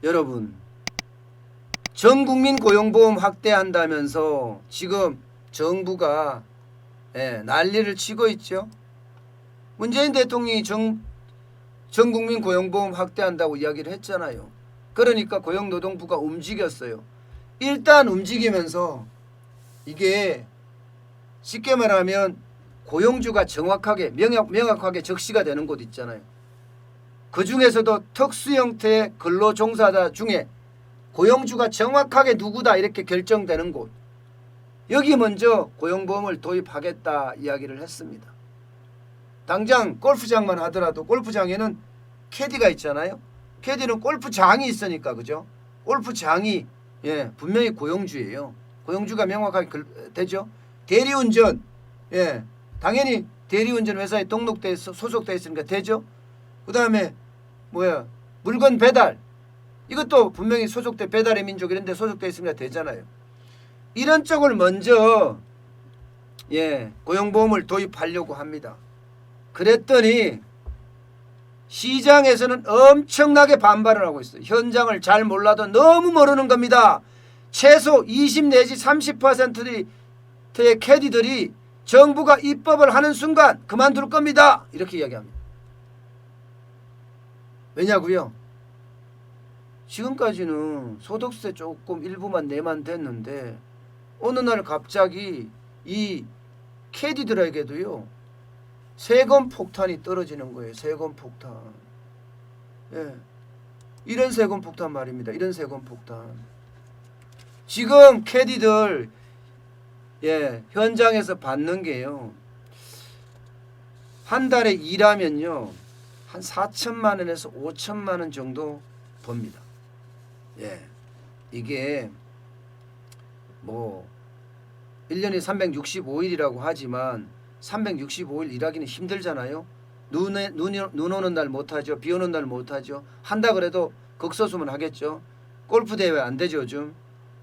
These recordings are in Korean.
여러분, 전국민 고용보험 확대한다면서 지금 정부가 난리를 치고 있죠. 문재인 대통령이 전국민 고용보험 확대한다고 이야기를 했잖아요. 그러니까 고용노동부가 움직였어요. 일단 움직이면서 이게 쉽게 말하면 고용주가 정확하게 명확하게 적시가 되는 곳 있잖아요. 그 중에서도 특수 형태의 근로종사자 중에 고용주가 정확하게 누구다 이렇게 결정되는 곳, 여기 먼저 고용보험을 도입하겠다 이야기를 했습니다. 당장 골프장만 하더라도 골프장에는 캐디가 있잖아요. 캐디는 골프장이 있으니까, 그죠? 골프장이 분명히 고용주예요. 고용주가 명확하게 되죠. 대리운전, 당연히 대리운전 회사에 등록돼 있어 소속돼 있으니까 되죠. 그 다음에 물건 배달, 이것도 분명히 소속돼, 배달의 민족 이런 데 소속돼 있으니까 되잖아요. 이런 쪽을 먼저 고용보험을 도입하려고 합니다. 그랬더니 시장에서는 엄청나게 반발을 하고 있어요. 현장을 잘 몰라도 너무 모르는 겁니다. 최소 20 내지 30%의 캐디들이 정부가 입법을 하는 순간 그만둘 겁니다. 이렇게 이야기합니다. 왜냐고요? 지금까지는 소득세 조금 일부만 내만 됐는데 어느 날 갑자기 이 캐디들에게도요 세금 폭탄이 떨어지는 거예요. 세금 폭탄. 이런 세금 폭탄 말입니다. 이런 세금 폭탄. 지금 캐디들 현장에서 받는 게요, 한 달에 일하면요 한 4천만 원에서 5천만 원 정도 법니다. 이게 1년에 365일이라고 하지만 365일 일하기는 힘들잖아요. 눈 오는 날 못하죠. 비 오는 날 못하죠. 한다 그래도 극소수만 하겠죠. 골프 대회 안 되죠 요즘.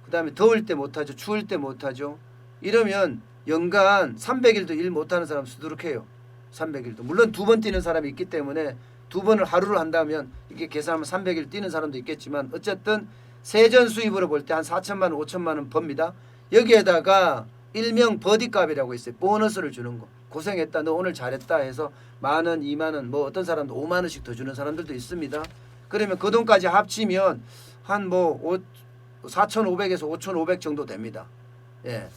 그 다음에 더울 때 못하죠. 추울 때 못하죠. 이러면 연간 300일도 일 못하는 사람 수두룩해요. 300일도. 물론 2번 뛰는 사람이 있기 때문에 2번을 하루를 한다면 이게 계산하면 300일 뛰는 사람도 있겠지만 어쨌든 세전 수입으로 볼 때 한 4천만 원 5천만 원 법니다. 여기에다가 일명 버디값이라고 있어요. 보너스를 주는 거. 고생했다, 너 오늘 잘했다 해서 만 원, 2만 원, 어떤 사람도 5만 원씩 더 주는 사람들도 있습니다. 그러면 그 돈까지 합치면 한 4,500에서 5,500 정도 됩니다.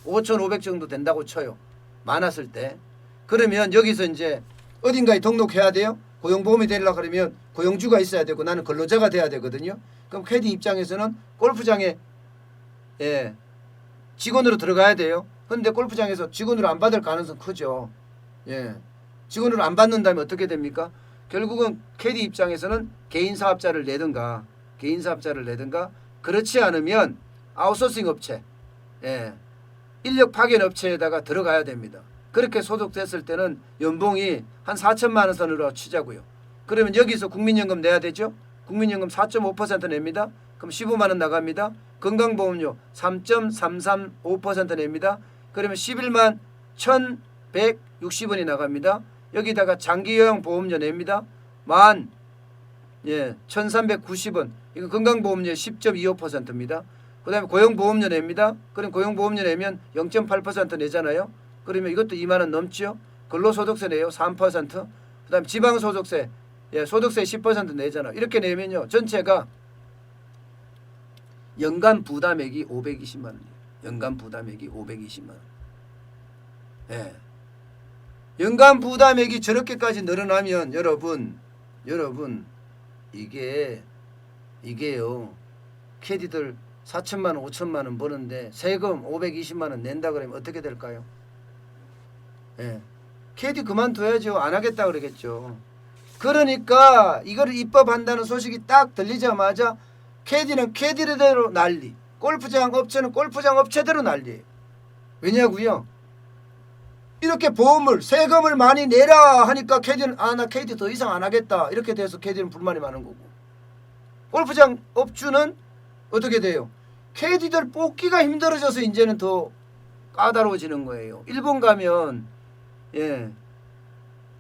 5,500 정도 된다고 쳐요. 많았을 때. 그러면 여기서 이제 어딘가에 등록해야 돼요. 고용보험이 되려고 그러면 고용주가 있어야 되고 나는 근로자가 돼야 되거든요. 그럼 캐디 입장에서는 골프장에 직원으로 들어가야 돼요. 그런데 골프장에서 직원으로 안 받을 가능성 크죠. 직원으로 안 받는다면 어떻게 됩니까? 결국은 캐디 입장에서는 개인 사업자를 내든가 그렇지 않으면 아웃소싱 업체, 인력 파견 업체에다가 들어가야 됩니다. 그렇게 소속됐을 때는 연봉이 한 4천만 원 선으로 치자고요. 그러면 여기서 국민연금 내야 되죠. 국민연금 4.5% 냅니다. 그럼 15만 원 나갑니다. 건강보험료 3.335% 냅니다. 그러면 11만 1,160원이 나갑니다. 여기다가 장기요양보험료 냅니다. 1,390원. 이거 건강보험료 10.25%입니다. 그 다음에 고용보험료 냅니다. 그럼 고용보험료 내면 0.8% 내잖아요. 그러면 이것도 2만 원 넘죠. 근로소득세 내요. 3%. 그 다음에 지방소득세, 소득세 10% 내잖아요. 이렇게 내면요 전체가 연간 부담액이 520만 원이에요. 연간 부담액이 520만 원. 연간 부담액이 저렇게까지 늘어나면 여러분 이게요 캐디들 4천만 원 5천만 원 버는데 세금 520만 원 낸다 그러면 어떻게 될까요? 캐디 그만둬야죠. 안 하겠다 그러겠죠. 그러니까 이거를 입법한다는 소식이 딱 들리자마자 캐디는 캐디대로 난리, 골프장 업체는 골프장 업체대로 난리예요. 왜냐고요? 이렇게 보험을 세금을 많이 내라 하니까 캐디는 나 캐디 더 이상 안 하겠다 이렇게 돼서 캐디는 불만이 많은 거고, 골프장 업주는 어떻게 돼요? 캐디들 뽑기가 힘들어져서 이제는 더 까다로워지는 거예요. 일본 가면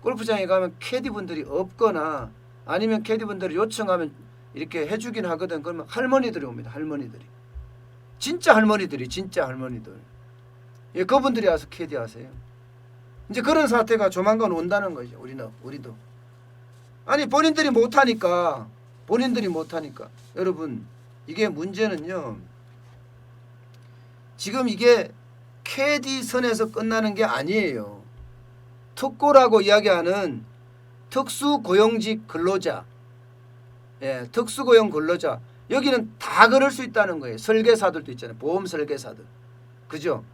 골프장에 가면 캐디분들이 없거나 아니면 캐디분들이 요청하면 이렇게 해주긴 하거든. 그러면 할머니들이 옵니다. 할머니들이. 진짜 할머니들이 진짜 할머니들. 예, 그분들이 와서 캐디 하세요. 이제 그런 사태가 조만간 온다는 거죠. 우리도. 아니 본인들이 못하니까 여러분 이게 문제는요. 지금 이게 캐디 선에서 끝나는 게 아니에요. 특고라고 이야기하는 특수고용직 근로자, 예, 특수고용 근로자 여기는 다 그럴 수 있다는 거예요. 설계사들도 있잖아요. 보험 설계사들, 그죠?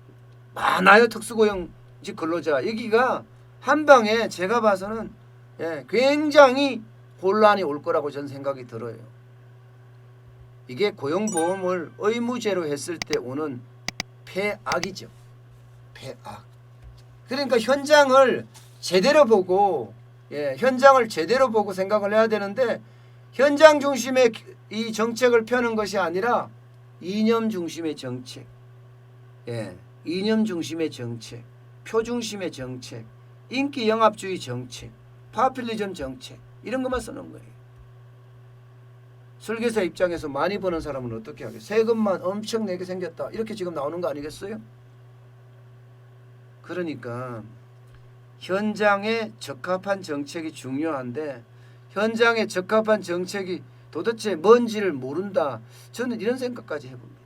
많아요. 특수고용직 근로자. 여기가 한 방에 제가 봐서는 예, 굉장히 혼란이 올 거라고 저는 생각이 들어요. 이게 고용보험을 의무제로 했을 때 오는 폐악이죠. 폐악. 그러니까 현장을 제대로 보고 현장을 제대로 보고 생각을 해야 되는데 현장 중심의 이 정책을 펴는 것이 아니라 이념 중심의 정책, 이념 중심의 정책, 표 중심의 정책, 인기 영합주의 정책, 파퓰리즘 정책 이런 것만 쓰는 거예요. 설계사 입장에서 많이 버는 사람은 어떻게 하겠어요? 세금만 엄청 내게 생겼다 이렇게 지금 나오는 거 아니겠어요? 그러니까 현장에 적합한 정책이 중요한데 현장에 적합한 정책이 도대체 뭔지를 모른다. 저는 이런 생각까지 해봅니다.